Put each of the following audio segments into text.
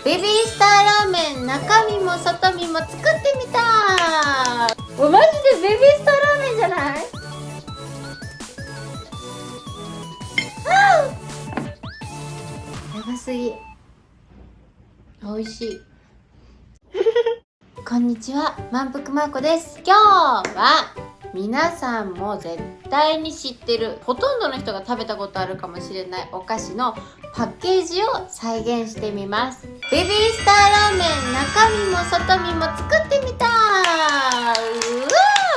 ベビースターラーメン中身も外身も作ってみたー。マジでベビースターラーメンじゃない？やばすぎ。美味しい。こんにちは、満腹まーこです。今日は皆さんも絶対に知ってる、ほとんどの人が食べたことあるかもしれないお菓子のパッケージを再現してみます。ベビースターラーメン中身も外身も作ってみたー。うわー、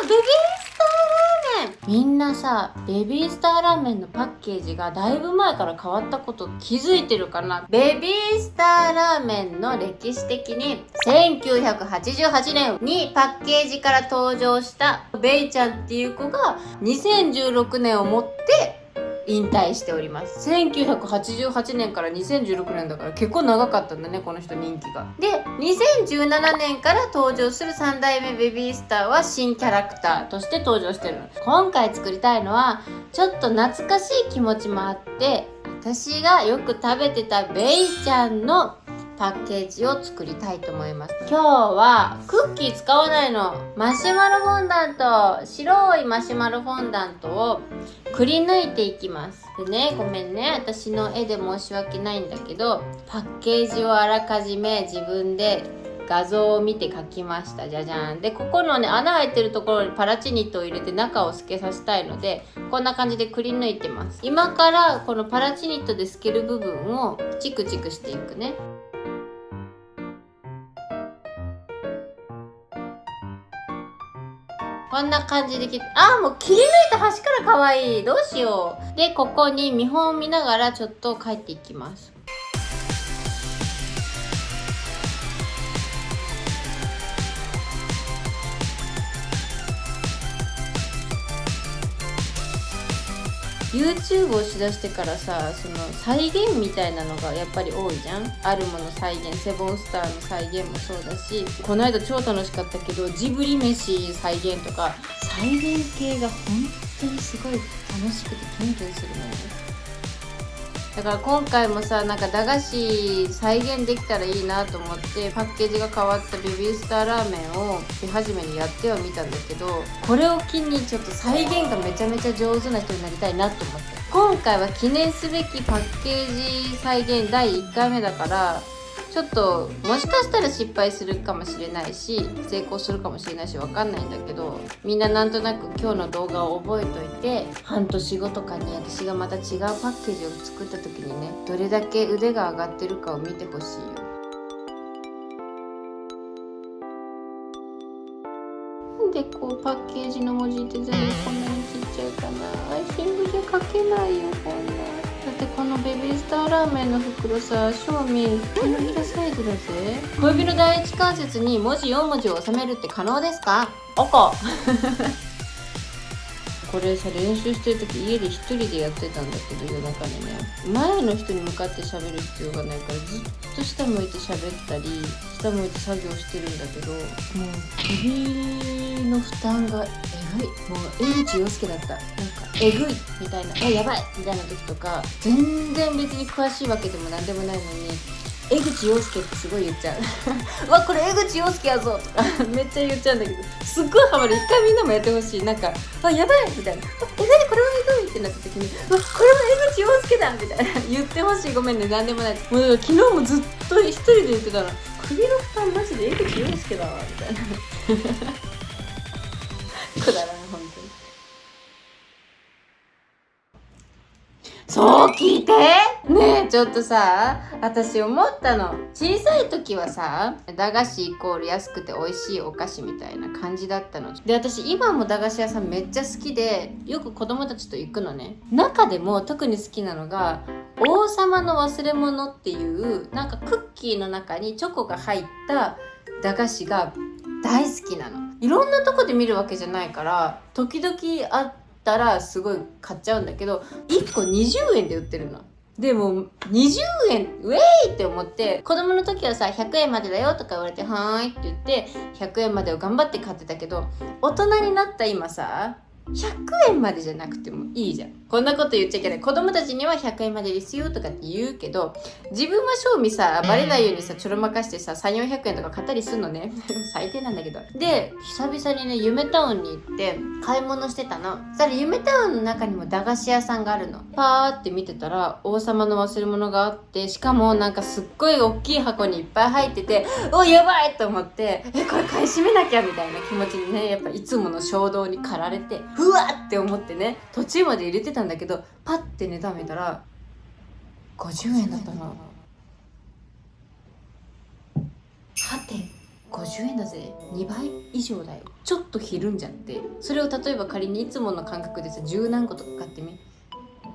ベビースターラーメン。みんなさ、ベビースターラーメンのパッケージがだいぶ前から変わったこと気づいてるかな？ベビースターラーメンの歴史的に1988年にパッケージから登場したベイちゃんっていう子が2016年をもって引退しております。1988年から2016年だから結構長かったんだね、この人人気が。で、2017年から登場する3代目ベビースターは新キャラクターとして登場してるの。今回作りたいのはちょっと懐かしい気持ちもあって、私がよく食べてたベイちゃんのパッケージを作りたいと思います。今日はクッキー使わないの。マシュマロフォンダント、白いマシュマロフォンダントをくり抜いていきます。でね、ごめんね、私の絵で申し訳ないんだけど、パッケージをあらかじめ自分で画像を見て描きました。じゃじゃん。で、ここのね、穴開いてるところにパラチニットを入れて中を透けさせたいので、こんな感じでくり抜いてます。今からこのパラチニットで透ける部分をチクチクしていくね。こんな感じで切って、もう切り抜いた端から可愛い。どうしよう。で、ここに見本を見ながらちょっと描いていきます。YouTube をしだしてからさ、その再現みたいなのがやっぱり多いじゃん。あるもの再現、セボンスターの再現もそうだし、この間超楽しかったけどジブリ飯再現とか、再現系が本当にすごい楽しくてキュンキュンするのね。だから今回もさ、なんか駄菓子再現できたらいいなと思ってパッケージが変わったベビースターラーメンを手始めにやってはみたんだけど、これを機にちょっと再現がめちゃめちゃ上手な人になりたいなと思って、今回は記念すべきパッケージ再現第1回目だから、ちょっともしかしたら失敗するかもしれないし成功するかもしれないし、わかんないんだけど、みんななんとなく今日の動画を覚えといて、半年後とかに私がまた違うパッケージを作った時にね、どれだけ腕が上がってるかを見てほしいよ。なんでこうパッケージの文字って全部こんなにちっちゃいかな。新聞じゃ書けないよこんな。だってこのベビースターラーメンの袋さ、正味手のひらサイズだぜ。小指の第一関節に文字4文字を収めるって可能ですか？赤これさ、練習してる時家で一人でやってたんだけど、夜中にね、前の人に向かって喋る必要がないからずっと下向いて喋ったり下向いて作業してるんだけど、もう首の負担がえぐい。もう江口洋介だった。なんかえぐいみたいな、やばいみたいな時とか、全然別に詳しいわけでもなんでもないのに江口洋介ってすごい言っちゃううわ、これ江口洋介やぞとかめっちゃ言っちゃうんだけど、すっごいハマる。一回みんなもやってほしい。なんかやばいみたいな、何これはえぐいってなった時に、これは江口洋介だみたいな言ってほしい。ごめんね、なんでもない。もう昨日もずっと一人で言ってたら、首の負担マジで江口洋介だわみたいなくだらん本当に。そう聞いてねえ、ちょっとさ、私思ったの。小さい時はさ、駄菓子イコール安くて美味しいお菓子みたいな感じだったので、私今も駄菓子屋さんめっちゃ好きでよく子供たちと行くのね。中でも特に好きなのが王様の忘れ物っていう、なんかクッキーの中にチョコが入った駄菓子が大好きなの。いろんなとこで見るわけじゃないから時々あったらすごい買っちゃうんだけど、1個20円で売ってるの。でも20円ウェイって思って、子供の時はさ100円までだよとか言われて、はーいって言って100円までを頑張って買ってたけど、大人になった今さ、100円までじゃなくてもいいじゃん。こんなこと言っちゃいけない。子供たちには100円までですよとかって言うけど、自分は賞味さ、バレないようにさ、ちょろまかしてさ、3、400円とか買ったりすんのね。最低なんだけど。で、久々にね、夢タウンに行って買い物してたの。そしたら夢タウンの中にも駄菓子屋さんがあるの。パーって見てたら、王様の忘れ物があって、しかもなんかすっごい大きい箱にいっぱい入ってて、お、やばいと思って、これ買い占めなきゃみたいな気持ちにね、やっぱいつもの衝動に駆られて、うわって思ってね、途中まで入れてたんだけど、パッて値段見たら50円だったの。はて、50円だぜ。2倍以上だよ。ちょっとひるんじゃって、それを例えば仮にいつもの感覚でさ、10何個とか買ってみ、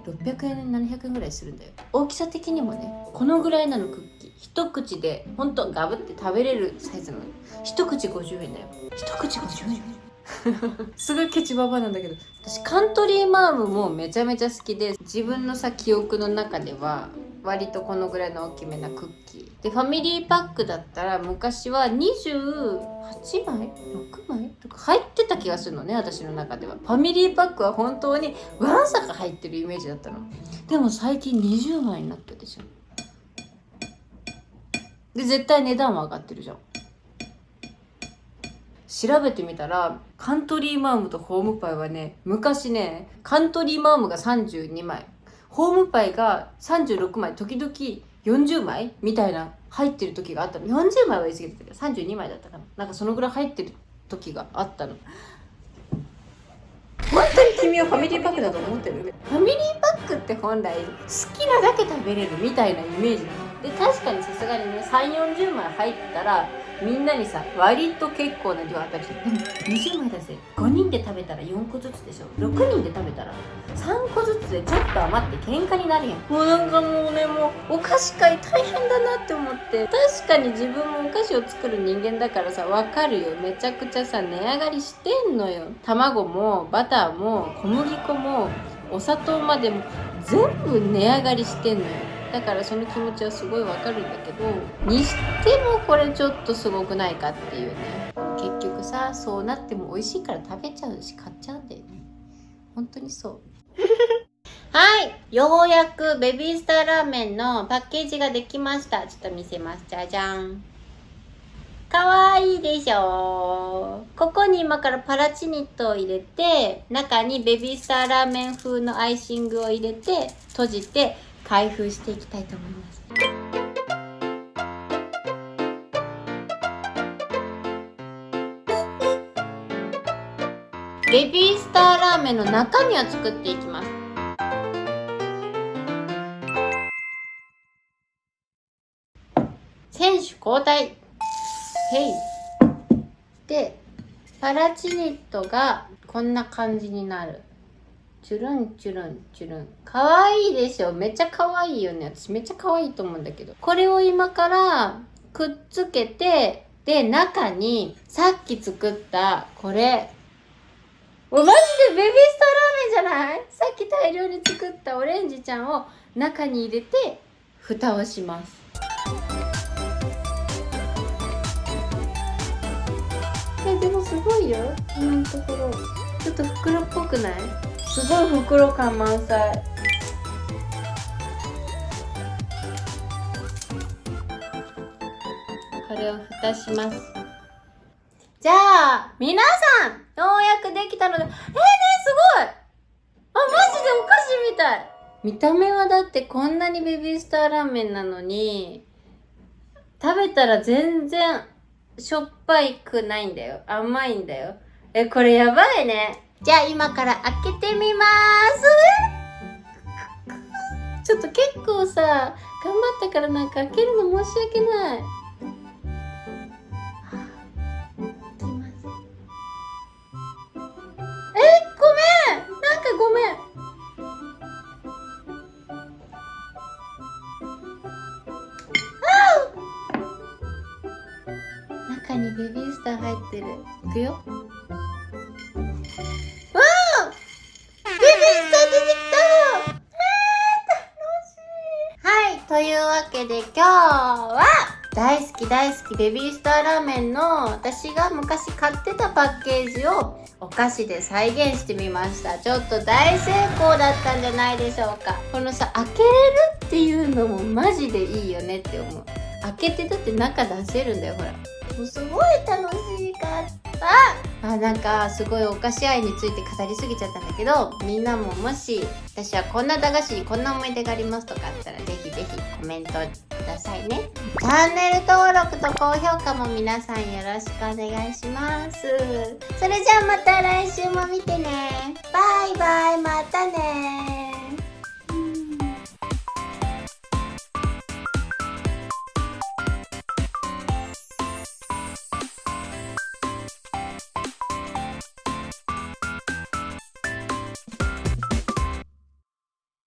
600円700円ぐらいするんだよ。大きさ的にもね、このぐらいなの。クッキー一口でほんとガブって食べれるサイズなの。一口50円だよ。一口50円すごいケチババなんだけど、私カントリーマームもめちゃめちゃ好きで、自分のさ記憶の中では割とこのぐらいの大きめなクッキーで、ファミリーパックだったら昔は28枚6枚とか入ってた気がするのね、私の中では。ファミリーパックは本当にわんさか入ってるイメージだったの。でも最近20枚になったでしょ。で絶対値段は上がってるじゃん。調べてみたらカントリーマームとホームパイはね、昔ね、カントリーマームが32枚、ホームパイが36枚、時々40枚みたいな入ってる時があったの。40枚は言い過ぎてたけど32枚だったかな、なんかそのぐらい入ってる時があったの。本当に君はファミリーパックだと思ってる？ファミリーパックって本来好きなだけ食べれるみたいなイメージなので、確かにさすがにね3、40枚入ったらみんなにさ割と結構な量あったりして、でも20枚だぜ。5人で食べたら4個ずつでしょ。6人で食べたら3個ずつでちょっと余って喧嘩になるやん。もうなんかもうね、もうお菓子買い大変だなって思って。確かに自分もお菓子を作る人間だからさ、わかるよ。めちゃくちゃさ値上がりしてんのよ。卵もバターも小麦粉もお砂糖までも全部値上がりしてんのよ。だからその気持ちはすごいわかるんだけど、にしてもこれちょっとすごくないかっていうね。結局さ、そうなっても美味しいから食べちゃうし買っちゃうんだよね。本当にそうはい、ようやくベビースターラーメンのパッケージができました。ちょっと見せます。じゃじゃん。かわいいでしょ。ここに今からパラチニットを入れて、中にベビースターラーメン風のアイシングを入れて閉じて開封していきたいと思います。ベビースターラーメンの中身を作っていきます。選手交代。へい。で、パラチニットがこんな感じになる。チュルンチュルンチュルン。かわいいでしょ。めっちゃかわいいよね。私めっちゃかわいいと思うんだけど。これを今からくっつけて、で、中にさっき作ったこれ。マジでベビースターラーメンじゃない？さっき大量に作ったオレンジちゃんを中に入れて蓋をします。でもすごいよ、今のところ。ちょっと袋っぽくない？すごい袋感満載。これを蓋します。じゃあ皆さん、ようやくできたので、ねえすごい、マジでお菓子みたい。見た目はだってこんなにベビースターラーメンなのに、食べたら全然しょっぱいくないんだよ。甘いんだよ。これやばいね。じゃあ今から開けてみまーす。ちょっと結構さ、頑張ったからなんか開けるの申し訳ない。ごめん。中にベビースター入ってる。いくよ。わー！ベビースター出てきた！楽しい。はい、というわけで今日は大好き大好きベビースターラーメンの私が昔買ってたパッケージをお菓子で再現してみました。ちょっと大成功だったんじゃないでしょうか。このさ、開けれるっていうのもマジでいいよねって思う。開けてだって中出せるんだよ、ほら。もうすごい楽しかった。なんかすごいお菓子愛について語りすぎちゃったんだけど、みんなももし私はこんな駄菓子にこんな思い出がありますとかあったらぜひぜひコメントくださいね。チャンネル登録と高評価も皆さんよろしくお願いします。それじゃあまた来週も見てね。バイバイ、またね。